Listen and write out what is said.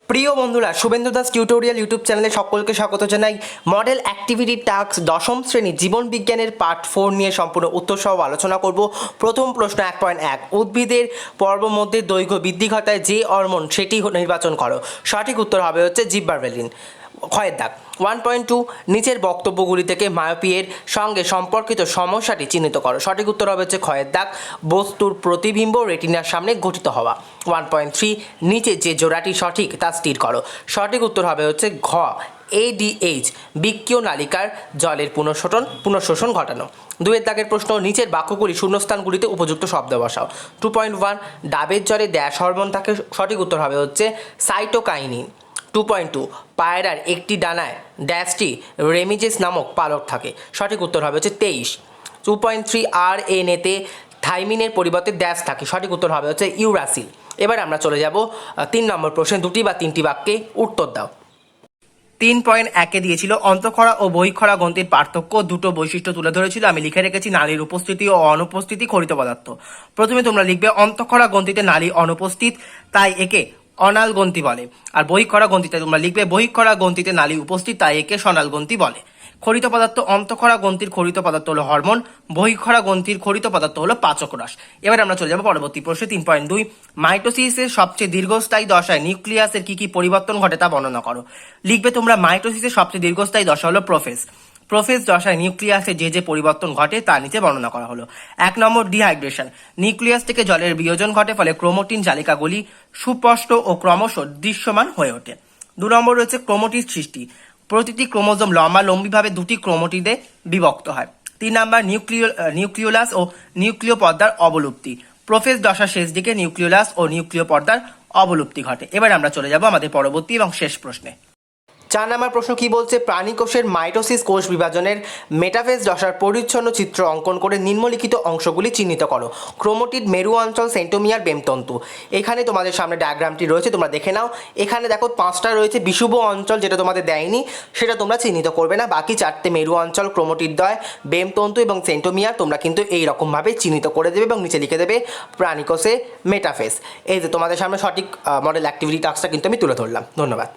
প্রিয় বন্ধুরা, Suvendu Das tutorial YouTube চ্যানেলে সকলকে স্বাগত জানাই। মডেল অ্যাক্টিভিটি টাস্ক দশম শ্রেণী জীবন বিজ্ঞানের পার্ট 4 নিয়ে সম্পূর্ণ উত্তর সহ আলোচনা করব। প্রথম প্রশ্ন 1.1, উদ্ভিদের পর্বমধ্যে দৈর্ঘ্য বৃদ্ধি ঘটায় যে হরমোন সেটি নির্বাচন করো। সঠিক উত্তর হবে হচ্ছে জিব্বারভেলিন। ক্ষয়ের দাগ 1.2, নিচের বক্তব্যগুলি থেকে মায়োপিয়ার সঙ্গে সম্পর্কিত সমস্যাটি চিহ্নিত করো। সঠিক উত্তর হবে হচ্ছে ক্ষয়ের দাগ, বস্তুর প্রতিবিম্ব রেটিনার সামনে গঠিত হওয়া। 1.3, নিচে যে জোড়াটি সঠিক তা স্থির করো। সঠিক উত্তর হবে হচ্ছে ঘ, ADH, বৃক্কীয় নালিকার জলের পুনঃশোষণ ঘটানো। 2-এর দাগের প্রশ্ন, নিচের বাক্যগুলি শূন্যস্থানগুলিতে উপযুক্ত শব্দ বসাও। 2.1, ডাবের জলে ড্যাশ হরমোন থাকে। সঠিক উত্তর হবে হচ্ছে সাইটোকাইনিন। 2.2, পায়রার একটি ডানায় ড্যাশটি রেমিজেস নামক পালক থাকে। সঠিক উত্তর হবে হচ্ছে 23। 2.3, RNA-তে থাইমিনের পরিবর্তে ড্যাশ থাকে। সঠিক উত্তর হবে হচ্ছে ইউরাসিল। এবার আমরা চলে যাব 3 নম্বর প্রশ্নে, 2টি বা 3টি বাক্যে উত্তর দাও। 3.1-এ দিয়েছিল অন্তঃক্ষরা ও বহিঃক্ষরা গ্রন্থির পার্থক্য, দুটো বৈশিষ্ট্য তুলে ধরেছিল। আমি লিখে রেখেছি নালীর উপস্থিতি ও অনুপস্থিতি খরিত পদার্থ। প্রথমে তোমরা লিখবে অন্তঃক্ষরা গ্রন্থিতে নালী অনুপস্থিত, তাই একে অনাল গ্রন্থি বলে। আর বহিঃক্ষরা গ্রন্থিতে তোমরা লিখবে বহিঃক্ষরা গ্রন্থিতে নালী উপস্থিত, তাই একে সনাল গ্রন্থি বলে। খরিত পদার্থ, অন্তঃক্ষরা গ্রন্থির খরিত পদার্থ হলো হরমোন, বহিঃক্ষরা গ্রন্থির খরিত পদার্থ হলো পাচক রস। এবার আমরা চলে যাব পরবর্তী প্রশ্নে 3.2, মাইটোসিসের সবচেয়ে দীর্ঘস্থায়ী দশায় নিউক্লিয়াসের কি কি পরিবর্তন ঘটে তা বর্ণনা করো। লিখবে তোমরা মাইটোসিসের সবচেয়ে দীর্ঘস্থায়ী দশা হলো প্রোফেজ দশায় নিউক্লিয়াসে যে যে পরিবর্তন ঘটে তা নিচে বর্ণনা করা হলো। 1 নম্বর, ডিহাইড্রেশন, নিউক্লিয়াস থেকে জলের বিয়োজন ঘটে, ফলে ক্রোমোটিন জালিকাগুলি সুস্পষ্ট ও ক্রমশ দৃশ্যমান হয়ে ওঠে। 2 নম্বর রয়েছে ক্রোমোটিড সৃষ্টি, প্রতিটি ক্রোমোজোম লম্বালম্বিভাবে 2টি ক্রোমোটিডে বিভক্ত হয়। 3 নম্বর, নিউক্লিওলাস ও নিউক্লিয় পর্দার অবলুপ্তি, প্রোফেজ দশার শেষ দিকে নিউক্লিওলাস ও নিউক্লিয় পর্দার অবলুপ্তি ঘটে। এবার আমরা চলে যাব আমাদের পরবর্তী এবং শেষ প্রশ্নে। 4 নম্বর প্রশ্ন কি বলছে, প্রাণী কোষের মাইটোসিস কোষ বিভাজনের মেটাফেজ দশার পরিচ্ছন্ন চিত্র অঙ্কন করে নিম্নলিখিত অংশগুলি চিহ্নিত করো। ক্রোমোটিড, মেরু অঞ্চল, সেন্টোমিয়ার, বেমতন্তু। এখানে তোমাদের সামনে ডায়াগ্রামটি রয়েছে, তোমরা দেখে নাও। এখানে দেখো 5টা রয়েছে বিষুব অঞ্চল, যেটা তোমাদের দেয়নি, সেটা তোমরা চিহ্নিত করবে না। বাকি 4টে মেরু অঞ্চল, ক্রোমোটিড দ্বয়, বেমতন্তু এবং সেন্টোমিয়ার তোমরা কিন্তু এইরকমভাবে চিহ্নিত করে দেবে এবং নিচে লিখে দেবে প্রাণী কোষে মেটাফেজ। এই যে তোমাদের সামনে সঠিক মডেল অ্যাক্টিভিটি টাস্কটা কিন্তু আমি তুলে ধরলাম। ধন্যবাদ।